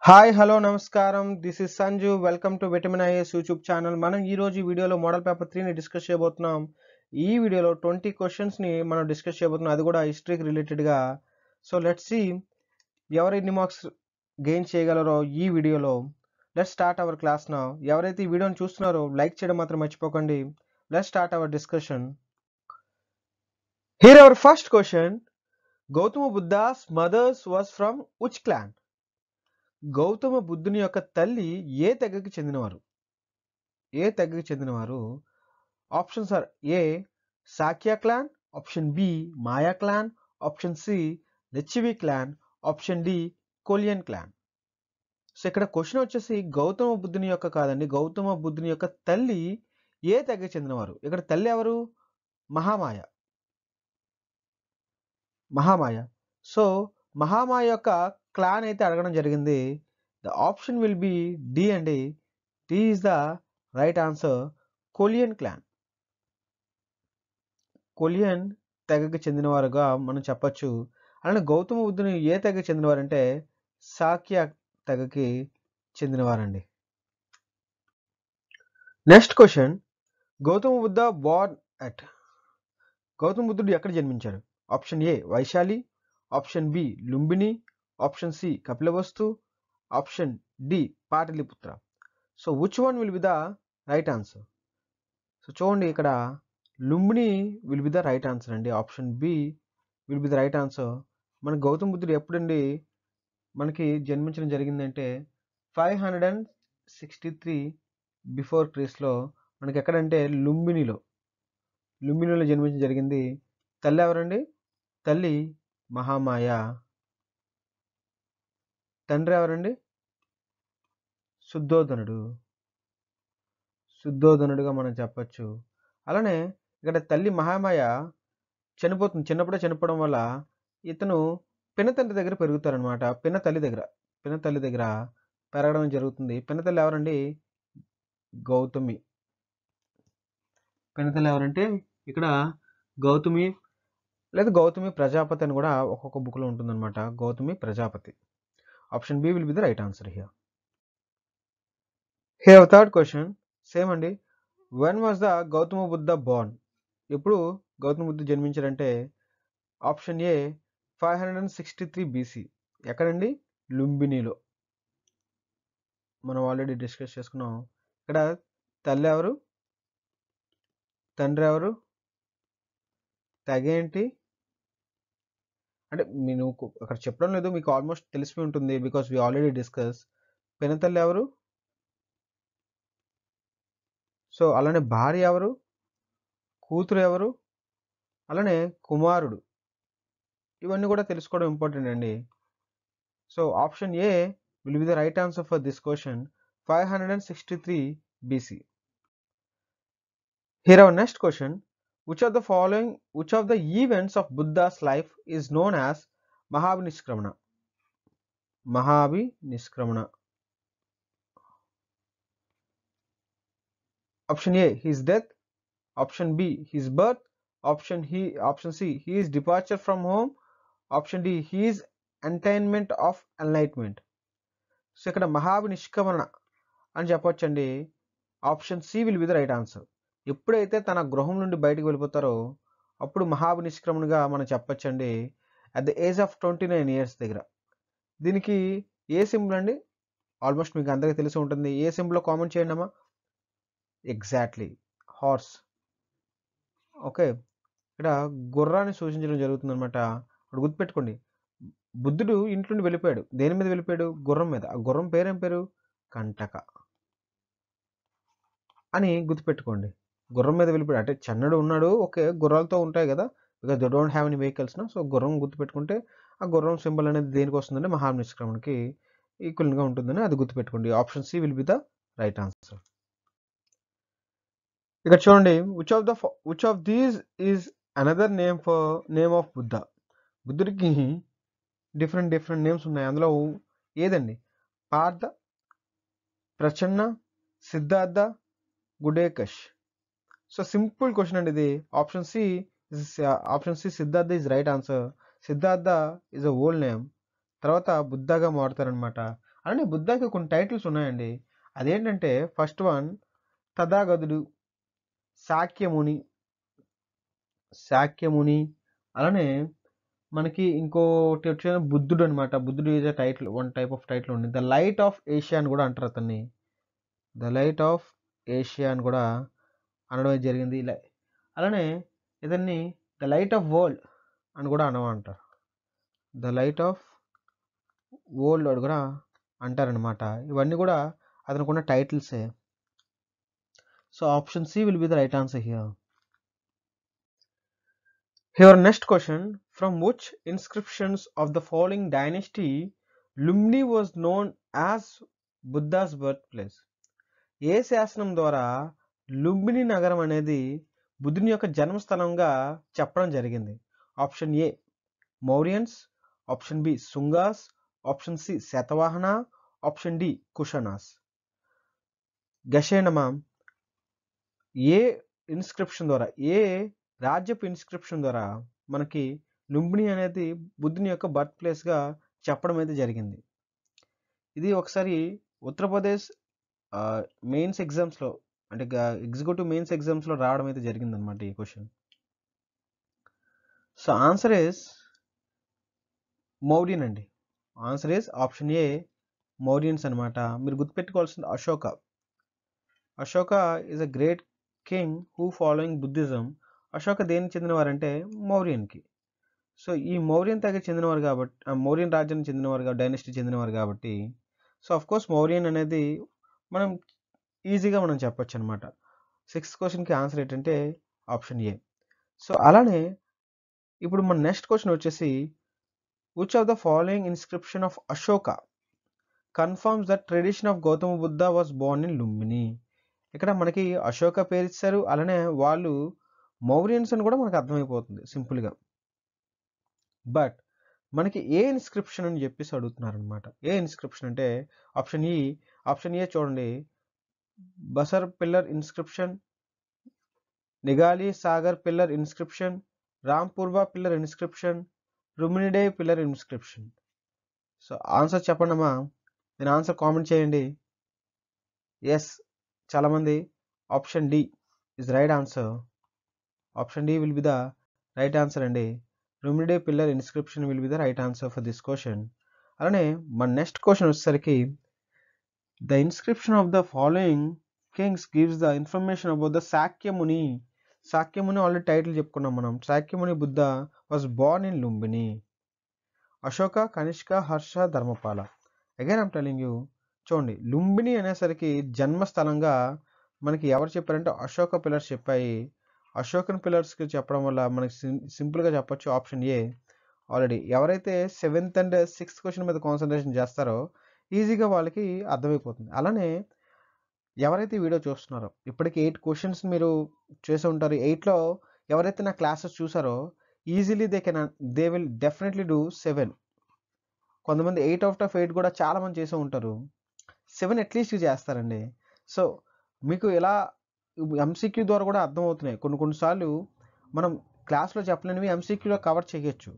Hi hello నమస్కారం. This is Sanju. Welcome to vitamin is YouTube channel. మనం ఈరోజు ఈ వీడియోలో మోడల్ పేపర్ 3ని డిస్కస్ చేయబోతున్నాం. ఈ వీడియోలో 20 క్వశ్చన్స్ని మనం డిస్కస్ చేయబోతున్నాం, అది కూడా హిస్టరీకి రిలేటెడ్గా. సో లెట్స్ సీ ఎవరు ఎన్ని మార్క్స్ గెయిన్ చేయగలరో ఈ వీడియోలో. Let's start our class now. ఎవరైతే ఈ వీడియోని చూస్తున్నారో లైక్ చేయడం మాత్రం మర్చిపోకండి. Let's start our discussion. Here our first question. Gautama Buddha's mothers was from which clan? Gautama బుద్ధుని యొక్క తల్లి ఏ తెగకి చెందినవారు? Options are: A Sakya clan, option B Maya clan, option C Lichchavi clan, option D Koliyan clan. So ఇక్కడ క్వశ్చన్ వచ్చేసి గౌతమ బుద్ధుని యొక్క కాదండి, గౌతమ బుద్ధుని యొక్క తల్లి ఏ తెగకి చెందినవారు. ఇక్కడ తల్లి ఎవరు? మహామాయ. సో మహామాయ యొక్క క్లాన్ అయితే అడగడం జరిగింది. The option will be D అండి. D is the right answer. Koliyan clan, Koliyan తెగకి చెందినవారుగా మనం చెప్పొచ్చు. అలానే గౌతమ బుద్ధుని ఏ తెగకి చెందినవారంటే సాక్య తెగకి చెందినవారండి. Next question. Gautama Buddha born at. Gautama బుద్ధుడు ఎక్కడ జన్మించాడు? Option A Vaishali, option B Lumbini, option C Kapilavastu, option D Pataliputra. So which one will be the right answer? So చూడండి, ఇక్కడ Lumbini will be the right answer అండి. Option B will be the right answer. మన గౌతమ బుద్ధుడు ఎప్పుడండి మనకి జన్మించడం జరిగిందంటే 563 బిఫోర్ క్రీస్లో. మనకి ఎక్కడంటే లుంబినిలో జన్మించడం జరిగింది. తల్లి ఎవరండి? తల్లి మహామాయ. తండ్రి ఎవరండి? శుద్ధోధనుడుగా మనం చెప్పచ్చు. అలానే ఇక్కడ తల్లి మహామాయ చనిపోతుంది. చిన్నప్పుడే చనిపోవడం వల్ల ఇతను పినతండ్రి దగ్గర పెరుగుతారనమాట. పినతల్లి దగ్గర పెరగడం జరుగుతుంది. పినతల్లి ఎవరండి? గౌతమి. పినతల్లి ఎవరంటే ఇక్కడ గౌతమి లేదా గౌతమి ప్రజాపతి అని కూడా ఒక్కొక్క బుక్లో ఉంటుందన్నమాట. Gautami Prajapati. Option B will be the right answer here. Here third question. Same అండి. When was the Gautama Buddha born? ఎప్పుడు గౌతమ బుద్ధ జన్మించారంటే ఆప్షన్ ఏ 563 బీసీ. ఎక్కడండి? లుంబినిలో. మనం ఆల్రెడీ డిస్కస్ చేసుకున్నాం. ఇక్కడ తల్లి ఎవరు? తండ్రి ఎవరు? తెగేంటి అంటే నేను అక్కడ చెప్పడం లేదు, మీకు ఆల్మోస్ట్ తెలిసిపోయి ఉంటుంది, బికాస్ వి ఆల్రెడీ డిస్కస్. పినతల్లి ఎవరు? సో అలానే భార్య ఎవరు? కూతురు ఎవరు? అలానే కుమారుడు. ఇవన్నీ కూడా తెలుసుకోవడం ఇంపార్టెంట్ అండి. So option A will be the right answer for this question. 563 BC. Here our next question. Which of the events of Buddha's life is known as Mahabhinishkramana? Option A, his death. Option B, his birth. Option C, his departure from home. Option D, his attainment of enlightenment. So ఇక్కడ మహాభినిష్క్రమణ అని చెప్పొచ్చండి. Option C will be the right answer. ఎప్పుడైతే తన గృహం నుండి బయటకు వెళ్ళిపోతారో అప్పుడు మహాభినిష్క్రమణగా మనం చెప్పొచ్చండి. At the age of 29 years దగ్గర. దీనికి ఏ సింబల్ అండి? ఆల్మోస్ట్ మీకు అందరికీ తెలిసి ఉంటుంది. ఏ సింబల్లో కామెంట్ చేయండి అమ్మా. Exactly, horse. ఓకే, ఇక్కడ గుర్రాన్ని సూచించడం జరుగుతుంది అనమాట. ఇప్పుడు గుర్తుపెట్టుకోండి, బుద్ధుడు ఇంట్లో నుండి వెళ్ళిపోయాడు. దేని మీద వెళ్ళిపోయాడు? గుర్రం మీద. ఆ గుర్రం పేరేం పేరు? కంటక అని గుర్తుపెట్టుకోండి. గుర్రం మీద వెళ్ళిపోయాడు అంటే చన్నడు ఉన్నాడు. ఓకే, గుర్రాలతో ఉంటాయి కదా, because they don't have any vehicles నా. సో గుర్రం గుర్తుపెట్టుకుంటే ఆ గుర్రం సింబల్ అనేది దేనికి వస్తుందంటే మహానిష్క్రమణకి ఈక్వల్గా ఉంటుందని అది గుర్తుపెట్టుకోండి. Option C will be the right answer. ఇక్కడ చూడండి, which of these is another name of Buddha? బుద్ధుడికి డిఫరెంట్ నేమ్స్ ఉన్నాయి. అందులో ఏదండి? Partha, Prachanna, Siddhartha, Gudakesh. So simple question అండి ఇది. Option C Siddhartha is right answer. Siddhartha is a old name, తర్వాత బుద్ధగా మారుతారనమాట. అలానే బుద్ధకి కొన్ని టైటిల్స్ ఉన్నాయండి. అదేంటంటే ఫస్ట్ వన్ తథాగతుడు, శాక్యముని. అలానే మనకి ఇంకోటి వచ్చే బుద్ధుడు అనమాట. బుద్ధుడు is a title, one type of title ఉంది. ద లైట్ ఆఫ్ ఏషియా అని కూడా అంటారు అతన్ని. ద లైట్ ఆఫ్ ఏషియా అని కూడా అనడం జరిగింది. అలానే ఇతన్ని ద లైట్ ఆఫ్ వరల్డ్ అని కూడా అంటారు. ద లైట్ ఆఫ్ వరల్డ్ అని కూడా అంటారనమాట. ఇవన్నీ కూడా అతనుకున్న టైటిల్సే. So option C will be the right answer here. Your next question, from which inscriptions of the following dynasty Lumni was known as Buddha's birthplace? ఏ శాసనం ద్వారా లుంబిని నగరం అనేది బుద్ధుని యొక్క జన్మస్థలంగా చెప్పడం జరిగింది? Option A Mauryans, option B Sungas, option C Satavahana, option D Kushanas. గషేనమా ఏ ఇన్స్క్రిప్షన్ ద్వారా, ఏ రాజ్యపు ఇన్స్క్రిప్షన్ ద్వారా మనకి లుంబిని అనేది బుద్ధుని యొక్క బర్త్ ప్లేస్గా చెప్పడం అయితే జరిగింది? ఇది ఒకసారి ఉత్తరప్రదేశ్ మెయిన్స్ ఎగ్జామ్స్లో, అంటే ఎగ్జిక్యూటివ్ మెయిన్స్ ఎగ్జామ్స్లో రావడం అయితే జరిగిందనమాట ఈ question. So answer is Mauryan అండి. Answer is option A Mauryans అనమాట. మీరు గుర్తుపెట్టుకోవాల్సింది Ashoka. Ashoka is a great king who following Buddhism. Ashoka దేనికి చెందినవారంటే మౌర్యన్కి. సో ఈ మౌర్యన్ తెగ చెందినవారు కాబట్టి, మౌర్యన్ రాజ్యానికి చెందినవారు, డైనస్టీ చెందినవారు కాబట్టి, సో ఆఫ్ కోర్స్ మౌర్యన్ అనేది మనం ఈజీగా మనం చెప్పొచ్చు అనమాట. 6th క్వశ్చన్కి ఆన్సర్ ఏంటంటే ఆప్షన్ ఏ. సో అలానే ఇప్పుడు మన నెక్స్ట్ క్వశ్చన్ వచ్చేసి, which of the following inscription of Ashoka confirms the tradition of Gautama Buddha was Born in Lumbini? ఇక్కడ మనకి అశోక పేరు ఇచ్చారు, అలానే వాళ్ళు మౌర్యన్స్ అని కూడా మనకు అర్థమైపోతుంది సింపుల్గా. బట్ మనకి ఏ ఇన్స్క్రిప్షన్ అని చెప్పేసి అడుగుతున్నారు అనమాట. ఏ ఇన్స్క్రిప్షన్ అంటే ఆప్షన్ ఈ. ఆప్షన్ ఏ చూడండి, Basarh pillar inscription, Nigali Sagar pillar inscription, Rampurva pillar inscription, Rummindei pillar inscription. So answer చెప్పండమ్మా. నేను ఆన్సర్ కామెంట్ చేయండి. ఎస్, చాలామంది option D is right answer. Option D will be the right answer అండి. Rummindei pillar inscription will be the right answer for this question. అలానే మన next question వచ్చేసరికి, the inscription of the following kings gives the information about the Shakyamuni. Shakyamuni already title చెప్పుకున్నాం మనం. Shakyamuni Buddha was Born in Lumbini. Ashoka, Kanishka, Harsha, Dharmapala. Again I'm telling you, చూడండి లుంబిని అనేసరికి జన్మస్థలంగా మనకి ఎవరు చెప్పారంటే అశోక పిల్లర్స్ చెప్పాయి. అశోకన్ పిల్లర్స్కి చెప్పడం వల్ల మనకి సింపుల్గా చెప్పొచ్చు ఆప్షన్ ఏ. ఆల్రెడీ ఎవరైతే 7th అండ్ 6th క్వశ్చన్ మీద కాన్సన్ట్రేషన్ చేస్తారో ఈజీగా వాళ్ళకి అర్థమైపోతుంది. అలానే ఎవరైతే వీడియో చూస్తున్నారో ఇప్పటికి 8 క్వశ్చన్స్ మీరు చేసి ఉంటారు. 8లో ఎవరైతే నా క్లాసెస్ చూసారో easily they will definitely do 7. కొంతమంది 8 out of 8 కూడా చాలామంది చేసే ఉంటారు. 7 అట్లీస్ట్ చేస్తారండి. సో మీకు ఇలా ఎంసీక్యూ ద్వారా కూడా అర్థమవుతున్నాయి. కొన్నిసార్లు మనం క్లాస్లో చెప్పలేనివి ఎంసీక్యూలో కవర్ చేయొచ్చు.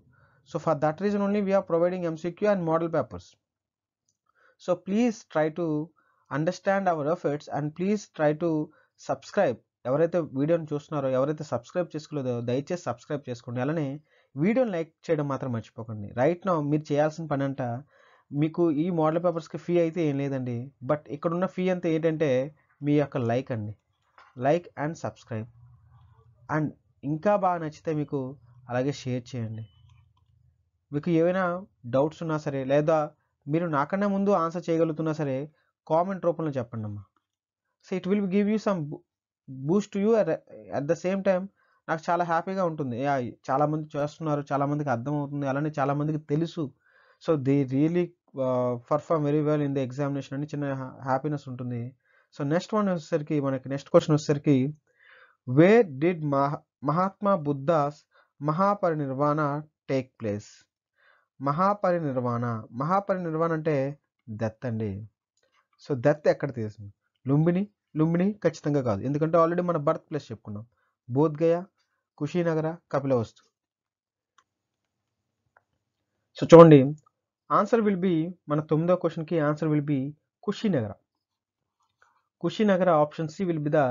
So for that reason only we are providing MCQ and model papers. So please try to understand our efforts and please try to subscribe. ఎవరైతే వీడియోని చూస్తున్నారో, ఎవరైతే సబ్స్క్రైబ్ చేసుకోలేదో దయచేసి సబ్స్క్రైబ్ చేసుకోండి. అలానే వీడియోని లైక్ చేయడం మాత్రం మర్చిపోకండి. రైట్ నౌ మీరు చేయాల్సిన పని అంట, మీకు ఈ మోడల్ పేపర్స్కి ఫీ అయితే ఏం లేదండి. బట్ ఇక్కడున్న ఫీ అంతా ఏంటంటే మీ యొక్క లైక్ అండి. Like and subscribe. అండ్ ఇంకా బాగా నచ్చితే మీకు అలాగే షేర్ చేయండి. మీకు ఏమైనా డౌట్స్ ఉన్నా సరే, లేదా మీరు నాకన్నా ముందు ఆన్సర్ చేయగలుగుతున్నా సరే కామెంట్ రూపంలో చెప్పండి అమ్మా. So it will give you some Boost to you. At the same time నాకు చాలా హ్యాపీగా ఉంటుంది. చాలామంది చేస్తున్నారు, చాలామందికి అర్థమవుతుంది, అలానే చాలామందికి తెలుసు. So they really perform very well in the examination అని చిన్న హ్యాపీనెస్ ఉంటుంది. సో నెక్స్ట్ క్వశ్చన్ వచ్చేసరికి, where did Mahatma Buddha's Mahaparinirvana take place? Mahaparinirvana అంటే డెత్ అండి. సో డెత్ ఎక్కడ తీసింది? లుంబిని ఖచ్చితంగా కాదు, ఎందుకంటే ఆల్రెడీ మన బర్త్ ప్లేస్ చెప్పుకున్నాం. బోధ్గయ, కుషీనగర, కపిలవస్తు. సో చూడండి ఆన్సర్ విల్ బి మన 9వ క్వశ్చన్కి answer will be Kushinagara. Kushinagara option C will be the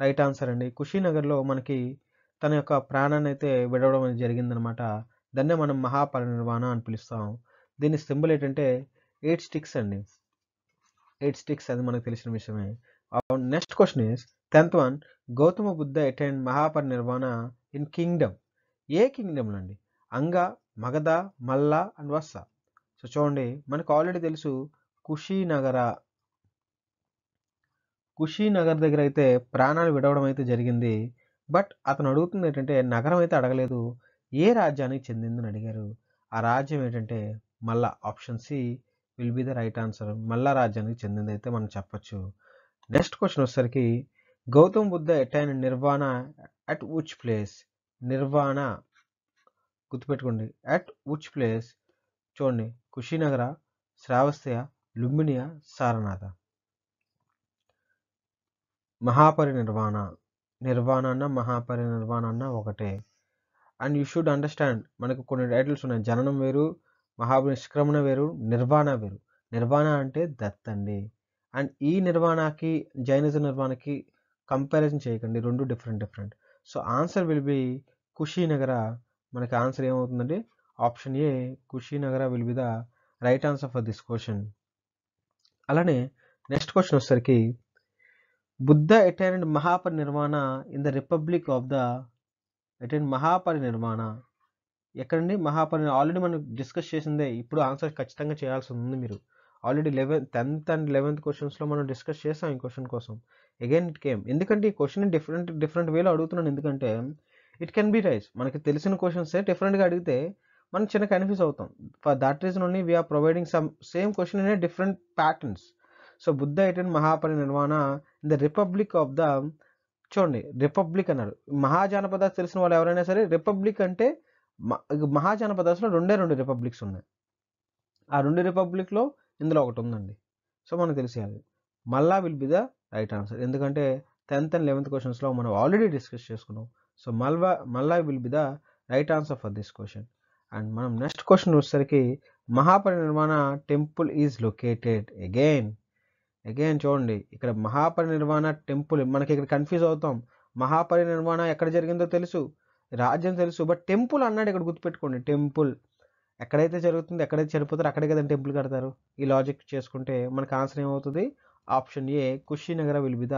right answer అండి. కుషినగర్లో మనకి తన యొక్క ప్రాణాన్ని అయితే విడవడం అనేది జరిగిందనమాట. దాన్నే మనం మహాపరినిర్వాణ అని పిలుస్తాం. దీని సింబల్ ఏంటంటే 8 స్టిక్స్ అండి. 8 స్టిక్స్ అది మనకు తెలిసిన విషయమే. Next question is 10th one. Gautama Buddha attend Mahaparinirvana in Kingdom. A Kingdom అండి? అంగ, మగధ, మల్ల అండ్ వత్స. సో చూడండి, మనకు ఆల్రెడీ తెలుసు కుషినగర దగ్గర అయితే ప్రాణాలు విడవడం అయితే జరిగింది. బట్ అతను అడుగుతుంది ఏంటంటే నగరం అయితే అడగలేదు, ఏ రాజ్యానికి చెందిందని అడిగారు. ఆ రాజ్యం ఏంటంటే Malla. Option C will be the right answer. Malla రాజ్యానికి చెందింది అయితే మనం చెప్పొచ్చు. నెక్స్ట్ క్వశ్చన్ వచ్చేసరికి Gautam Buddha attain nirvana at which place. Nirvana గుర్తుపెట్టుకోండి, అట్ విచ్ ప్లేస్. చూడండి, కుషినగర, శ్రావస్య, లుంబినియా, సారనాథ. మహాపరినిర్వాణ, నిర్వాణ అన్న మహాపరినిర్వాణ అన్న ఒకటే. అండ్ యూ షుడ్ అండర్స్టాండ్, మనకు కొన్ని టైటిల్స్ ఉన్నాయి. జననం వేరు, మహానిష్క్రమణ వేరు, నిర్వాణ వేరు. నిర్వాణ అంటే డెత్ అండి. అండ్ ఈ నిర్వాణకి జైనిజం నిర్వాణకి కంపారిజన్ చేయకండి, రెండు different. So answer will be Kushinagar. మనకి ఆన్సర్ ఏమవుతుందండి? Option A Kushinagar will be the right answer for this question. అలానే నెక్స్ట్ క్వశ్చన్ వచ్చేసరికి Buddha attained Mahaparinirvana in the republic of the Mahaparinirvana ఎక్కడండి? ఆల్రెడీ మనం డిస్కస్ చేసిందే. ఇప్పుడు ఆన్సర్ ఖచ్చితంగా చేయాల్సి ఉంది. మీరు ఆల్రెడీ 10th అండ్ 11th క్వశ్చన్స్లో మనం డిస్కస్ చేసాం ఈ క్వశ్చన్ కోసం. Again it came. ఎందుకంటే ఈ క్వశ్చన్ డిఫరెంట్ వేలో అడుగుతున్నాను. ఎందుకంటే ఇట్ కెన్ బి రైస్. మనకి తెలిసిన క్వశ్చన్సే డిఫరెంట్గా అడిగితే మనం చిన్న కన్ఫ్యూజ్ అవుతాం. For that reason only we are providing some same question in a different patterns. So Buddha attend Mahaparinirvana in the republic of the. చూడండి, రిపబ్లిక్ అన్నారు. మహాజనపదాలు తెలిసిన వాళ్ళు ఎవరైనా సరే, రిపబ్లిక్ అంటే మహాజనపదాస్లో రెండు రిపబ్లిక్స్ ఉన్నాయి. ఆ 2 రిపబ్లిక్లో ఇందులో ఒకటి ఉందండి. సో మనకు తెలిసేయాలి. మల్లా will be the right answer. ఎందుకంటే 10th అండ్ 11th క్వశ్చన్స్లో మనం ఆల్రెడీ డిస్కస్ చేసుకున్నాం. సో మల్లా will be the right answer for this question. And మనం నెక్స్ట్ క్వశ్చన్ వచ్చేసరికి Mahaparinirvana temple is located. Again చూడండి, ఇక్కడ మహాపరినిర్వాణ టెంపుల్, మనకి ఇక్కడ కన్ఫ్యూజ్ అవుతాం. మహాపరినిర్వాణ ఎక్కడ జరిగిందో తెలుసు, రాజ్యం తెలుసు, బట్ టెంపుల్ అన్నాడు ఇక్కడ. గుర్తుపెట్టుకోండి, టెంపుల్ ఎక్కడైతే జరుగుతుందో, ఎక్కడైతే చనిపోతారో అక్కడే కదా టెంపుల్ కడతారు. ఈ లాజిక్ చేసుకుంటే మనకు ఆన్సర్ ఏమవుతుంది? Option A Kushinagar will be the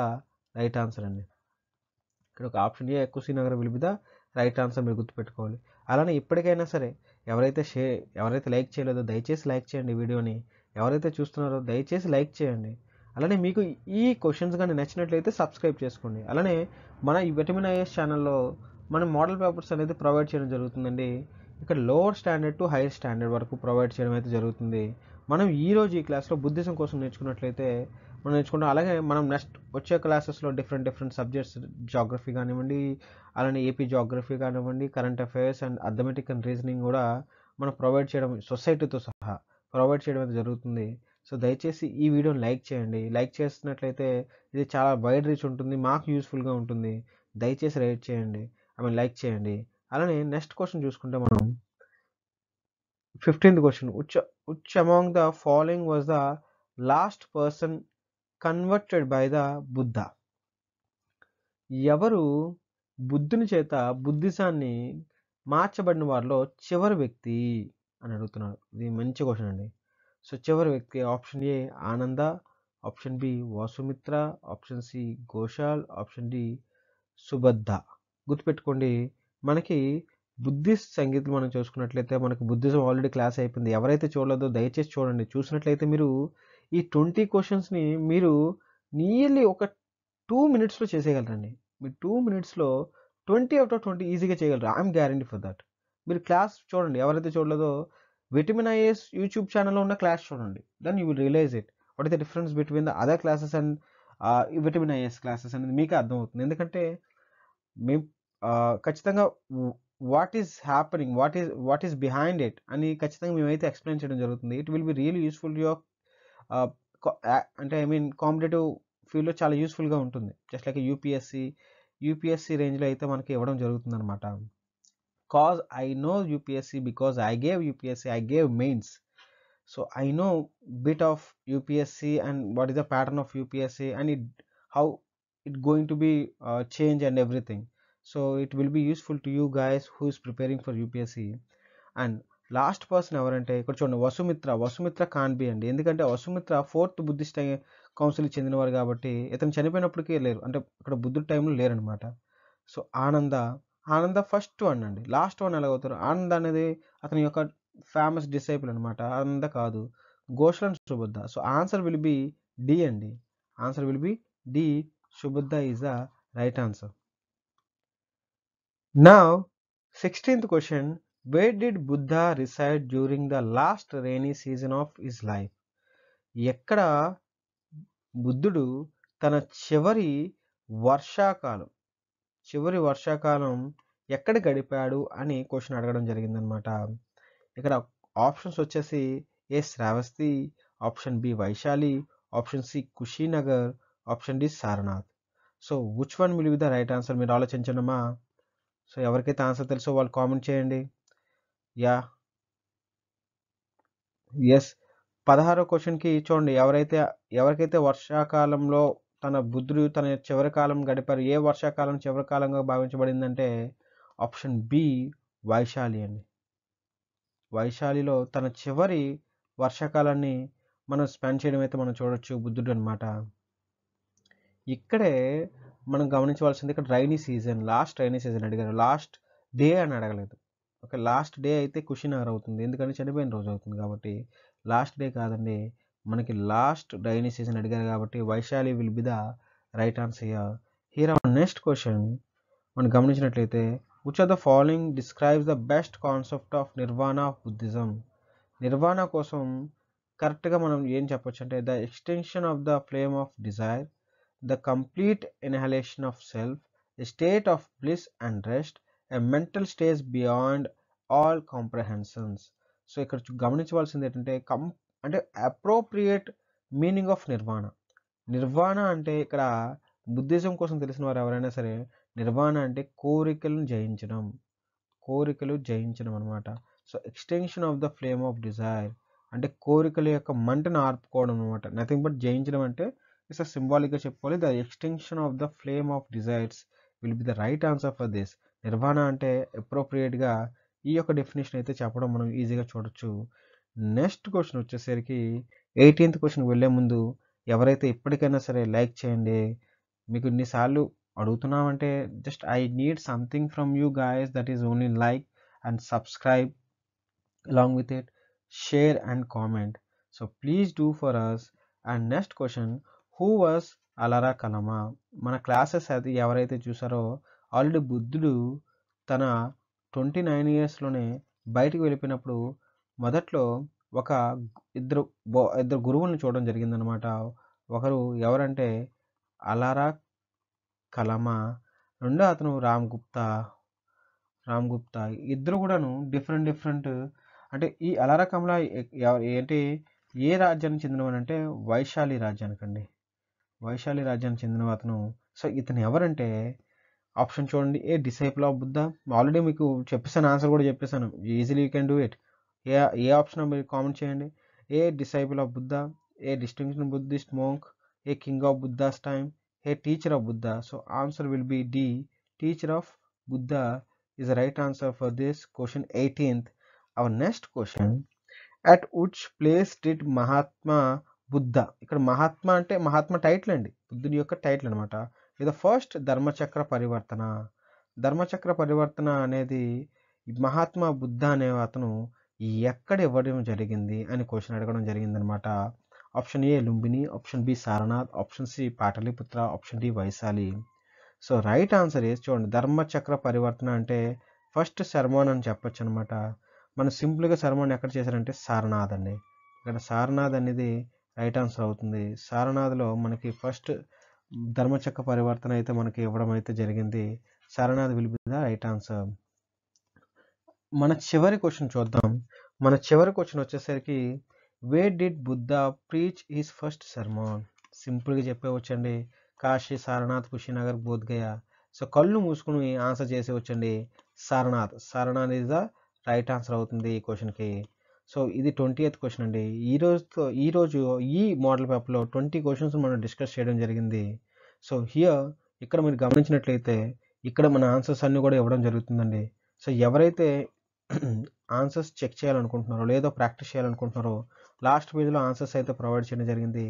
right answer అండి. ఇక్కడ ఒక option A Kushinagar will be the right answer మీరు గుర్తుపెట్టుకోవాలి. అలానే ఇప్పటికైనా సరే ఎవరైతే లైక్ చేయలేదో దయచేసి లైక్ చేయండి వీడియోని. ఎవరైతే చూస్తున్నారో దయచేసి లైక్ చేయండి. అలానే మీకు ఈ క్వశ్చన్స్ కానీ నచ్చినట్లయితే సబ్స్క్రైబ్ చేసుకోండి. అలానే మన ఈ విటమిన్ ఐఎస్ ఛానల్లో మనం మోడల్ పేపర్స్ అనేది ప్రొవైడ్ చేయడం జరుగుతుందండి. ఇక్కడ lower standard to hire standard వరకు ప్రొవైడ్ చేయడం అయితే జరుగుతుంది. మనం ఈరోజు ఈ క్లాస్లో బుద్ధిజం కోసం నేర్చుకున్నట్లయితే మనం నేర్చుకుంటాం. అలాగే మనం నెక్స్ట్ వచ్చే క్లాసెస్లో డిఫరెంట్ సబ్జెక్ట్స్, జాగ్రఫీ కానివ్వండి, అలానే ఏపీ జాగ్రఫీ కానివ్వండి, current affairs and arithmetic and reasoning కూడా మనం ప్రొవైడ్ చేయడం, సొసైటీతో సహా ప్రొవైడ్ చేయడం అయితే జరుగుతుంది. సో దయచేసి ఈ వీడియోని లైక్ చేయండి. లైక్ చేసినట్లయితే ఇది చాలా వైడ్ రీచ్ ఉంటుంది, మాకు యూస్ఫుల్గా ఉంటుంది. దయచేసి లైక్ చేయండి. అలానే నెక్స్ట్ క్వశ్చన్ చూసుకుంటే మనం 15th question. which among the following was the last person converted by the Buddha? ఎవరు బుద్ధుని చేత బుద్ధిజాన్ని మార్చబడిన వారిలో చివరి వ్యక్తి అని అడుగుతున్నారు. ఇది మంచి క్వశ్చన్ అండి. సో చివరి వ్యక్తి option A Ananda, option B Vasumitra, option C Ghoshal, option D Subaddha. గుర్తుపెట్టుకోండి, మనకి బుద్ధిస్ట్ సంగీతం మనం చూసుకున్నట్లయితే మనకు బుద్ధిజం ఆల్రెడీ క్లాస్ అయిపోయింది. ఎవరైతే చూడలేదో దయచేసి చూడండి. చూసినట్లయితే మీరు ఈ 20 క్వశ్చన్స్ని మీరు నియర్లీ ఒక 2 minutesలో చేసేయగలరండి. మీరు 2 minutesలో 20 out of 20 ఈజీగా చేయగలరు. I'm guarantee for that. మీరు క్లాస్ చూడండి. ఎవరైతే చూడలేదో విటమిన్ ఐఎస్ యూట్యూబ్ ఛానల్లో ఉన్న క్లాస్ చూడండి. Then you will realize it what is the difference between the other classes and vitamin IS classes అనేది మీకు అర్థమవుతుంది. ఎందుకంటే మేము ఖచ్చితంగా what is happening, what is behind it అని ఖచ్చితంగా మేమైతే ఎక్స్ప్లెయిన్ చేయడం జరుగుతుంది. It will be really useful your అంటే కాంపిటేటివ్ ఫీల్డ్లో చాలా యూస్ఫుల్గా ఉంటుంది. జస్ట్ లైక్ యూపీఎస్సీ రేంజ్లో అయితే మనకి ఇవ్వడం జరుగుతుంది అనమాట. Cause I know UPSC because I gave UPSC, I gave mains. So I know bit of UPSC and what is the pattern of UPSC and how it going to be change and everything. So it will be useful to you guys who is preparing for UPSC. And last person ఎవరంటే ఇక్కడ చూడండి, Vasumitra can be అండి. ఎందుకంటే Vasumitra 4th Buddhist కౌన్సిల్కి చెందినవారు కాబట్టి ఇతను చనిపోయినప్పటికీ లేరు, అంటే ఇక్కడ బుద్ధుడి టైంలో లేరనమాట. సో ఆనంద ఫస్ట్ వన్ అండి. లాస్ట్ వన్ ఎలాగవుతారు? ఆనంద అనేది అతని యొక్క ఫేమస్ డిసైపుల్ అనమాట. ఆనంద కాదు, Goshalan Subuddha. So answer will be D అండి. Answer will be D. Subuddha is the right answer. Now 16th question. Where did Buddha reside during the last rainy season of his life? ఎక్కడ బుద్ధుడు తన చివరి వర్షాకాలం ఎక్కడ గడిపాడు అని క్వశ్చన్ అడగడం జరిగిందనమాట. ఇక్కడ ఆప్షన్స్ వచ్చేసి A Shravasti, option B Vaishali, option C Kushinagar, option D Sarnath. So which one will be the right answer? మీరు ఆలోచించండమ్మా. సో ఎవరికైతే ఆన్సర్ తెలుసో వాళ్ళు కామెంట్ చేయండి. Yeah, yes. 16వ క్వశ్చన్కి చూడండి, ఎవరికైతే వర్షాకాలంలో బుద్ధుడు తన చివరి కాలం గడిపారు, ఏ వర్షాకాలం చివరి కాలంగా భావించబడిందంటే ఆప్షన్ బి వైశాలి అండి. వైశాలిలో తన చివరి వర్షాకాలాన్ని మనం స్పెండ్ చేయడం అయితే మనం చూడొచ్చు బుద్ధుడు అనమాట. ఇక్కడే మనం గమనించవలసింది, ఇక్కడ లాస్ట్ రైనీ సీజన్ అడిగారు, లాస్ట్ డే అని అడగలేదు. ఓకే, లాస్ట్ డే అయితే కుషినగర్ అవుతుంది, ఎందుకంటే చనిపోయిన రోజు అవుతుంది కాబట్టి. లాస్ట్ డే కాదండి, మనకి లాస్ట్ రైనీ సీజన్ అడిగారు కాబట్టి Vaishali will be the right answer here. Next question మనం గమనించినట్లయితే, which of the following describes the best concept of nirvana of Buddhism? Nirvana కోసం కరెక్ట్గా మనం ఏం చెప్పొచ్చు అంటే, the extension of the flame of desire, the complete annihilation of self, a state of bliss and rest, a mental stage beyond all comprehensions. So ఇక్కడ గమనించవలసింది ఏంటంటే, అంటే appropriate meaning of నిర్వాణ అంటే ఇక్కడ బుద్ధిజం కోసం తెలిసిన వారు ఎవరైనా సరే, నిర్వాణ అంటే కోరికలు జయించడం అనమాట. So extension of the flame of Dzire అంటే కోరికల యొక్క మంటను ఆర్పుకోవడం అనమాట. నథింగ్ బట్ జయించడం అంటే ఇట్స్ సింబాలిక్గా చెప్పుకోవాలి. The extension of the flame of desires will be the right answer for this. Nirvana అంటే అప్రోప్రియేట్గా ఈ యొక్క డెఫినేషన్ అయితే చెప్పడం మనం ఈజీగా చూడొచ్చు. నెక్స్ట్ క్వశ్చన్ వచ్చేసరికి 18th క్వశ్చన్కి వెళ్ళే ముందు ఎవరైతే ఇప్పటికైనా సరే లైక్ చేయండి. మీకు ఇన్నిసార్లు అడుగుతున్నామంటే just I need something from you guys, that is only like and subscribe, along with it share and comment. So please do for us. And next question, who was అలరా కలమా? మన క్లాసెస్ అది ఎవరైతే చూసారో already బుద్ధుడు తన 29 yearsలోనే బయటికి వెళ్ళిపోయినప్పుడు మొదట్లో ఇద్దరు గురువులను చూడడం జరిగిందనమాట. ఒకరు ఎవరంటే అలరా కలమా, రెండో అతను రామ్ గుప్తా. ఇద్దరు కూడాను డిఫరెంట్ అంటే ఈ అలరా కమలా ఏంటి, ఏ రాజ్యానికి చెందినవాడు అంటే వైశాలి రాజ్యానికి చెందిన అతను. సో ఇతను ఎవరంటే ఆప్షన్ చూడండి, a disciple of Buddha. Already మీకు చెప్పేసాను, ఆన్సర్ కూడా చెప్పేసాను, easily you can do it. A option మీరు కామెంట్ చేయండి. A disciple of Buddha, a distinguished Buddhist monk, a king of Buddha's time, a teacher of Buddha. So answer will be D, teacher of Buddha is the right answer for this question 18th. Our next question, at which place did Mahatma Buddha, ఇక్కడ మహాత్మా అంటే Mahatma title అండి, బుద్ధుని యొక్క title అనమాట. ఇది first ధర్మచక్ర పరివర్తన అనేది మహాత్మా బుద్ధ అనే అతను ఎక్కడ ఇవ్వడం జరిగింది అని క్వశ్చన్ అడగడం జరిగిందనమాట. Option A Lumbini, option B Sarnath, option C Pataliputra, option D Vaishali. So right answer A చూడండి, ధర్మచక్ర పరివర్తన అంటే ఫస్ట్ శర్మన్ అని చెప్పొచ్చు అనమాట. మనం సింపుల్గా శర్మన్ ఎక్కడ చేశారంటే సారనాథ్ అండి. ఇక్కడ సారనాథ్ అనేది రైట్ ఆన్సర్ అవుతుంది. సారనాథ్లో మనకి ఫస్ట్ ధర్మచక్ర పరివర్తన అయితే మనకి ఇవ్వడం అయితే జరిగింది. Sarnath will be the right answer. మన చివరి క్వశ్చన్ చూద్దాం. మన చివరి క్వశ్చన్ వచ్చేసరికి, where did Buddha preach his first sermon? సింపుల్గా చెప్పేవచ్చండి, కాశీ, సారనాథ్, కుషినగర్, బోధ్గయా. సో కళ్ళు మూసుకుని ఆన్సర్ చేసి వచ్చండి, Sarnath is the right answer అవుతుంది ఈ క్వశ్చన్కి. సో ఇది 20th క్వశ్చన్ అండి. ఈరోజు ఈ మోడల్ పేపర్లో 20 క్వశ్చన్స్ మనం డిస్కస్ చేయడం జరిగింది. సో ఇక్కడ మీరు గమనించినట్లయితే ఇక్కడ మన ఆన్సర్స్ అన్నీ కూడా ఇవ్వడం జరుగుతుందండి. సో ఎవరైతే ఆన్సర్స్ చెక్ చేయాలనుకుంటున్నారో లేదా ప్రాక్టీస్ చేయాలనుకుంటున్నారో లాస్ట్ పేజ్లో ఆన్సర్స్ అయితే ప్రొవైడ్ చేయడం జరిగింది.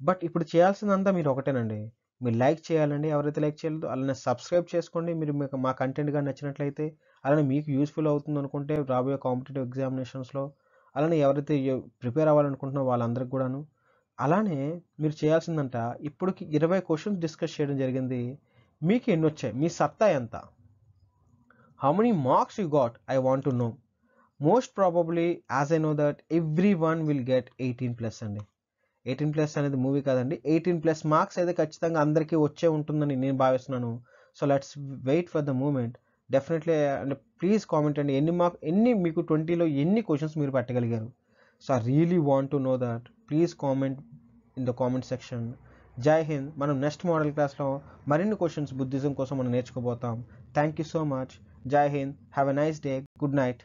బట్ ఇప్పుడు చేయాల్సిందంతా మీరు ఒకటేనండి, మీరు లైక్ చేయాలండి ఎవరైతే లైక్ చేయలేదో, అలానే సబ్స్క్రైబ్ చేసుకోండి మీరు మీకు మా కంటెంట్ కానీ నచ్చినట్లయితే, అలానే మీకు యూస్ఫుల్ అవుతుంది అనుకుంటే రాబోయే కాంపిటేటివ్ ఎగ్జామినేషన్స్లో, అలానే ఎవరైతే ప్రిపేర్ అవ్వాలనుకుంటున్నారో వాళ్ళందరికీ కూడాను. అలానే మీరు చేయాల్సిందంట, ఇప్పటికి 20 క్వశ్చన్స్ డిస్కస్ చేయడం జరిగింది. మీకు ఎన్ని వచ్చాయి, మీ సత్తా ఎంత, how many marks you got, I want to no. Most probably as I know that every one will get 18+ అండి. 18+ అనేది మూవీ కాదండి, 18+ మార్క్స్ అయితే ఖచ్చితంగా అందరికీ వచ్చే ఉంటుందని నేను భావిస్తున్నాను. So let's wait for the moment. Definitely and please comment అండి, ఎన్ని మీకు 20లో ఎన్ని క్వశ్చన్స్ మీరు పెట్టగలిగారు. So I really want to know that. Please comment in the comment section. జై హింద్. మనం నెక్స్ట్ మోడల్ క్లాస్లో మరిన్ని క్వశ్చన్స్ బుద్ధిజం కోసం మనం నేర్చుకోబోతాం. Thank you so much. జై హింద్. Have a nice day. Good night.